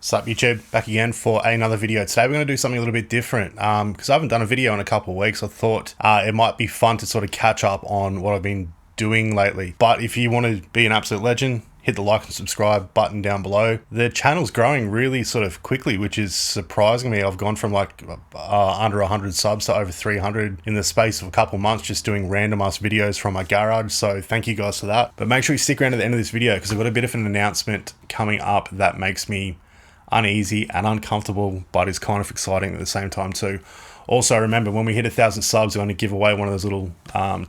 Sup YouTube, back again for another video. Today we're going to do something a little bit different because I haven't done a video in a couple of weeks. I thought it might be fun to sort of catch up on what I've been doing lately. But if you want to be an absolute legend, hit the like and subscribe button down below. The channel's growing really sort of quickly, which is surprising me. I've gone from like under 100 subs to over 300 in the space of a couple months, just doing random ass videos from my garage. So thank you guys for that. But make sure you stick around to the end of this video because I've got a bit of an announcement coming up that makes me uneasy and uncomfortable, but is kind of exciting at the same time too. Also remember, when we hit 1,000 subs, we're going to give away one of those little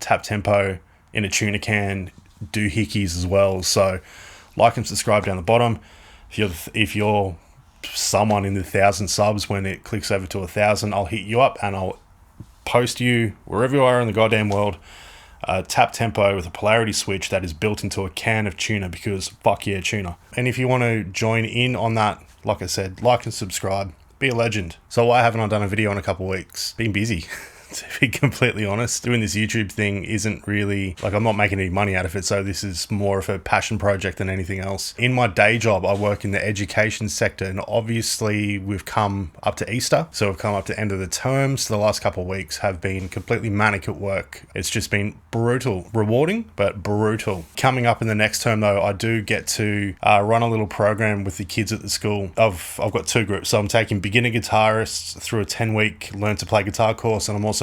tap tempo in a tuna can doohickeys as well. So like and subscribe down the bottom. If you're someone in the 1,000 subs, when it clicks over to 1,000, I'll hit you up and I'll post you wherever you are in the goddamn world a tap tempo with a polarity switch that is built into a can of tuna, because fuck yeah, tuna. And if you want to join in on that, like I said, like and subscribe, be a legend. So why haven't I done a video in a couple of weeks? Been busy. To be completely honest, doing this YouTube thing isn't really, like, I'm not making any money out of it, so this is more of a passion project than anything else. In my day job, I work in the education sector, and obviously we've come up to Easter, so we've come up to end of the term, so the last couple of weeks have been completely manic at work. It's just been brutal. Rewarding, but brutal. Coming up in the next term though, I do get to run a little program with the kids at the school. I've got two groups, so I'm taking beginner guitarists through a 10-week learn to play guitar course, and I'm also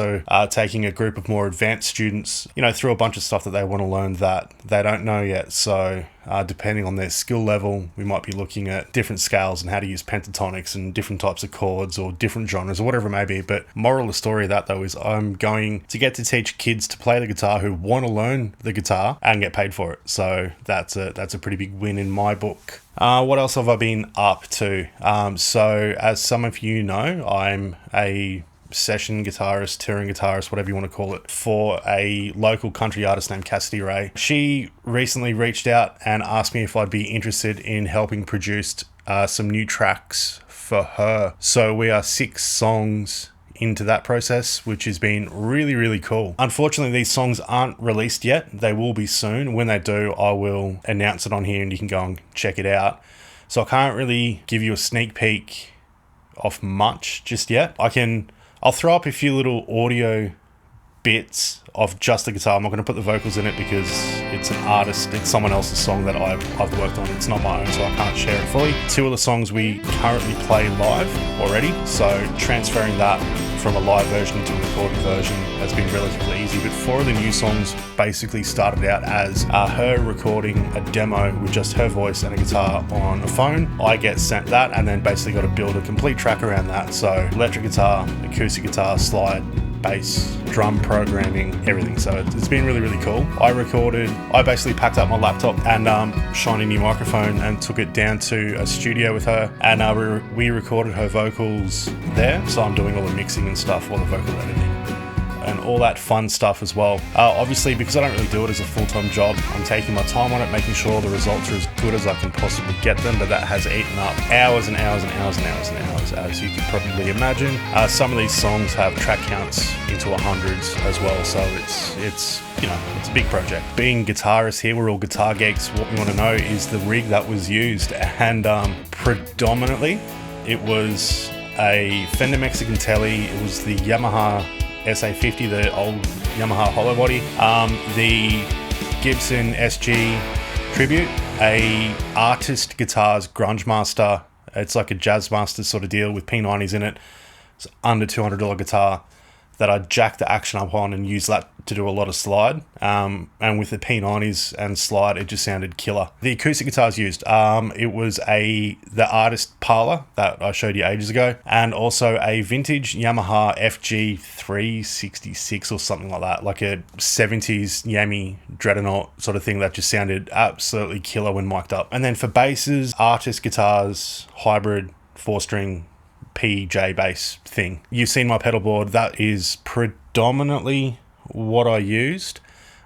taking a group of more advanced students, through a bunch of stuff that they want to learn that they don't know yet. So depending on their skill level, we might be looking at different scales and how to use pentatonics and different types of chords or different genres or whatever it may be. But moral of the story of that though is I'm going to get to teach kids to play the guitar who want to learn the guitar and get paid for it. So that's a pretty big win in my book. What else have I been up to? So as some of you know, I'm a session guitarist, touring guitarist, whatever you want to call it, for a local country artist named Cassidy Rae. She recently reached out and asked me if I'd be interested in helping produce some new tracks for her. So we are 6 songs into that process, which has been really, really cool. Unfortunately, these songs aren't released yet. They will be soon. When they do, I will announce it on here and you can go and check it out. So I can't really give you a sneak peek of much just yet. I'll throw up a few little audio bits of just the guitar. I'm not going to put the vocals in it because it's an artist, it's someone else's song that I've worked on. It's not my own, so I can't share it fully. 2 of the songs we currently play live already, so transferring that from a live version to a recorded version has been relatively easy. But 4 of the new songs basically started out as her recording a demo with just her voice and a guitar on a phone. I get sent that and then basically got to build a complete track around that. So electric guitar, acoustic guitar, slide, bass, drum programming, everything. So it's been really, really cool. I basically packed up my laptop and shiny new microphone and took it down to a studio with her, and we recorded her vocals there. So I'm doing all the mixing and stuff, all the vocal editing and all that fun stuff as well. Obviously, because I don't really do it as a full-time job, I'm taking my time on it, making sure the results are as good as I can possibly get them, but that has eaten up hours and hours and hours and hours and hours, as you can probably imagine. Some of these songs have track counts into 100s as well, so it's a big project. Being guitarists here, we're all guitar geeks. What we want to know is the rig that was used, and predominantly it was a Fender Mexican Telly. It was the Yamaha SA50, the old Yamaha hollow body, the Gibson SG Tribute, a Artist Guitars Grunge Master. It's like a Jazz Master sort of deal with P90s in it. It's under $200 guitar that I jacked the action up on and used that to do a lot of slide. And with the P90s and slide, it just sounded killer. The acoustic guitars used, it was the Artist Parlor that I showed you ages ago, and also a vintage Yamaha FG 366 or something like that, like a 70s Yami Dreadnought sort of thing that just sounded absolutely killer when mic'd up. And then for basses, Artist Guitars Hybrid 4-string PJ bass thing. You've seen my pedal board. That is predominantly what I used.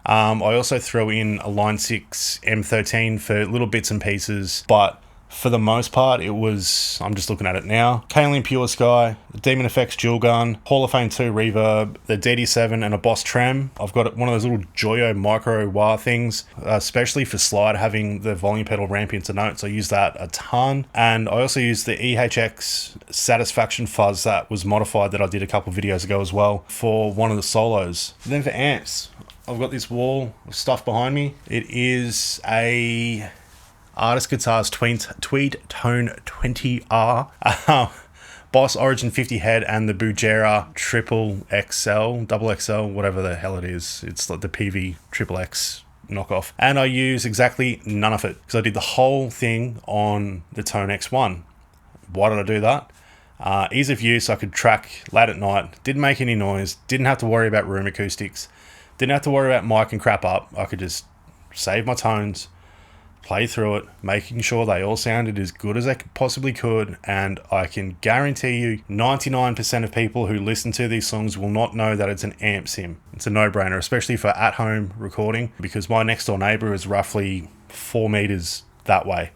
I also throw in a Line 6 M13 for little bits and pieces, but For the most part, it was, I'm just looking at it now, Kaylin Pure Sky, the Demon Effects Dual Gun, Hall of Fame 2 Reverb, the DD7 and a Boss Trem. I've got one of those little Joyo micro wah things, especially for slide, having the volume pedal ramp into notes. I use that a ton. And I also use the EHX Satisfaction fuzz that was modified that I did a couple videos ago as well for one of the solos. And then for amps, I've got this wall of stuff behind me. It is a Artist Guitars Tweed Tone 20R, Boss Origin 50 head, and the Bujera Triple XL, Double XL, whatever the hell it is. It's like the PV Triple X knockoff. And I use exactly none of it because I did the whole thing on the Tone X1. Why did I do that? Ease of use, I could track late at night, didn't make any noise, didn't have to worry about room acoustics, didn't have to worry about mic and crap up. I could just save my tones, play through it, making sure they all sounded as good as they possibly could, and I can guarantee you 99% of people who listen to these songs will not know that it's an amp sim. It's a no-brainer, especially for at-home recording, because my next door neighbor is roughly 4 meters that way,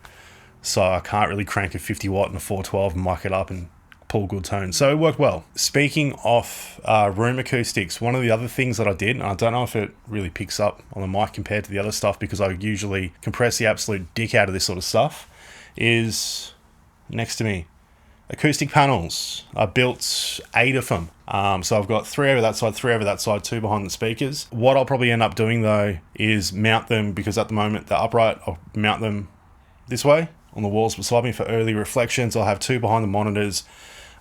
so I can't really crank a 50 watt and a 412 and mic it up and pull good tones. So it worked well. Speaking of room acoustics, one of the other things that I did, and I don't know if it really picks up on the mic compared to the other stuff because I usually compress the absolute dick out of this sort of stuff, is next to me, acoustic panels. I built 8 of them. So I've got 3 over that side, 3 over that side, 2 behind the speakers. What I'll probably end up doing though is mount them, because at the moment they're upright, I'll mount them this way on the walls beside me for early reflections. I'll have 2 behind the monitors,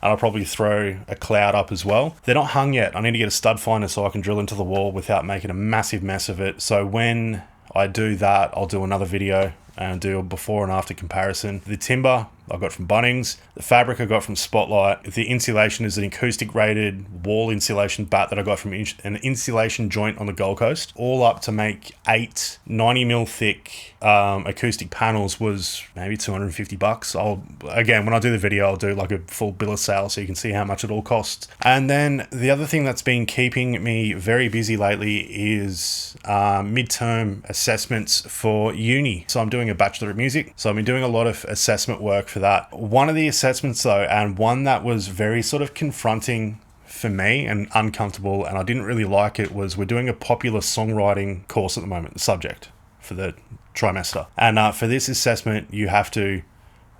and I'll probably throw a cloud up as well. They're not hung yet. I need to get a stud finder so I can drill into the wall without making a massive mess of it. So when I do that, I'll do another video and do a before and after comparison. The timber I got from Bunnings, the fabric I got from Spotlight, the insulation is an acoustic rated wall insulation bat that I got from an insulation joint on the Gold Coast, all up to make 8 90mm thick acoustic panels was maybe $250. Again, when I do the video, I'll do like a full bill of sale so you can see how much it all costs. And then the other thing that's been keeping me very busy lately is midterm assessments for uni. So I'm doing a Bachelor of Music, so I've been doing a lot of assessment work for that. One of the assessments though, and one that was very sort of confronting for me and uncomfortable, and I didn't really like it, was we're doing a popular songwriting course at the moment, the subject for the trimester. And for this assessment, you have to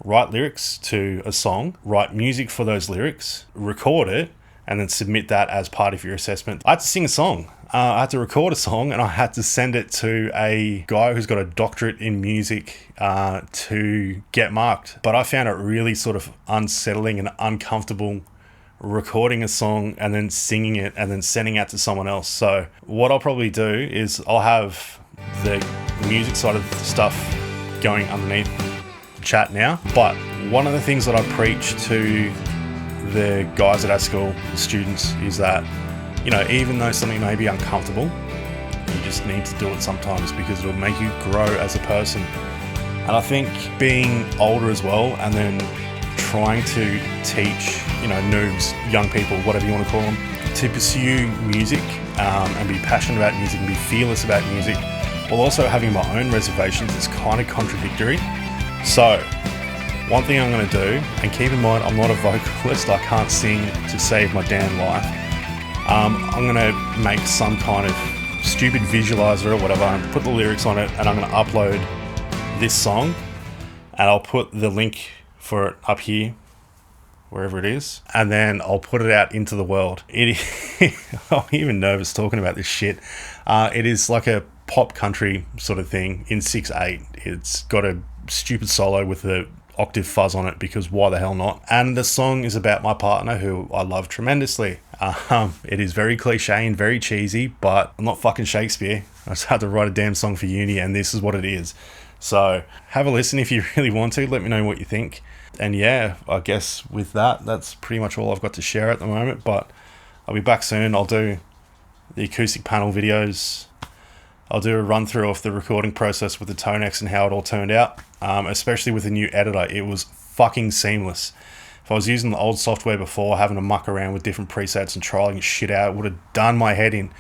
write lyrics to a song, write music for those lyrics, record it, and then submit that as part of your assessment. I had to sing a song. I had to record a song, and I had to send it to a guy who's got a doctorate in music to get marked. But I found it really sort of unsettling and uncomfortable recording a song and then singing it and then sending it to someone else. So what I'll probably do is I'll have the music side of the stuff going underneath the chat now. But one of the things that I preach to the guys at our school, the students, is that, you know, even though something may be uncomfortable, you just need to do it sometimes because it'll make you grow as a person. And I think being older as well, and then trying to teach, you know, noobs, young people, whatever you want to call them, to pursue music and be passionate about music and be fearless about music, while also having my own reservations, is kind of contradictory. So one thing I'm going to do, and keep in mind I'm not a vocalist, I can't sing to save my damn life. I'm going to make some kind of stupid visualizer or whatever and put the lyrics on it, and I'm going to upload this song, and I'll put the link for it up here, wherever it is, and then I'll put it out into the world. I'm even nervous talking about this shit. It is like a pop country sort of thing in 6/8. It's got a stupid solo with the octave fuzz on it, because why the hell not? And the song is about my partner, who I love tremendously. It is very cliche and very cheesy, but I'm not fucking Shakespeare. I just had to write a damn song for uni, and this is what it is. So have a listen if you really want to. Let me know what you think. And yeah, I guess with that, that's pretty much all I've got to share at the moment, but I'll be back soon. I'll do the acoustic panel videos. I'll do a run through of the recording process with the Tone X and how it all turned out, especially with the new editor. It was fucking seamless. If I was using the old software before, having to muck around with different presets and trialing shit out, it would have done my head in.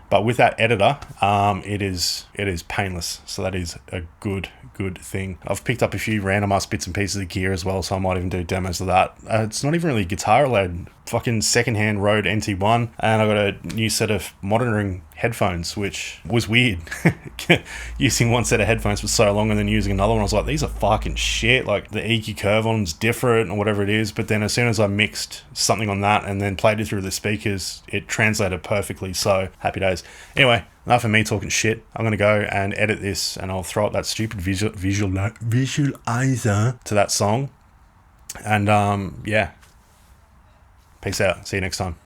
But with that editor, it is painless. So that is a good thing. I've picked up a few random ass bits and pieces of gear as well, so I might even do demos of that. It's not even really guitar related. Fucking secondhand Rode NT1, and I got a new set of monitoring headphones, which was weird. Using one set of headphones for so long and then using another one, I was like, these are fucking shit. Like the EQ curve on them's different or whatever it is. But then as soon as I mixed something on that and then played it through the speakers, it translated perfectly. So happy days. Anyway, enough of me talking shit. I'm gonna go and edit this, and I'll throw up that stupid visualizer to that song. And yeah, peace out. See you next time.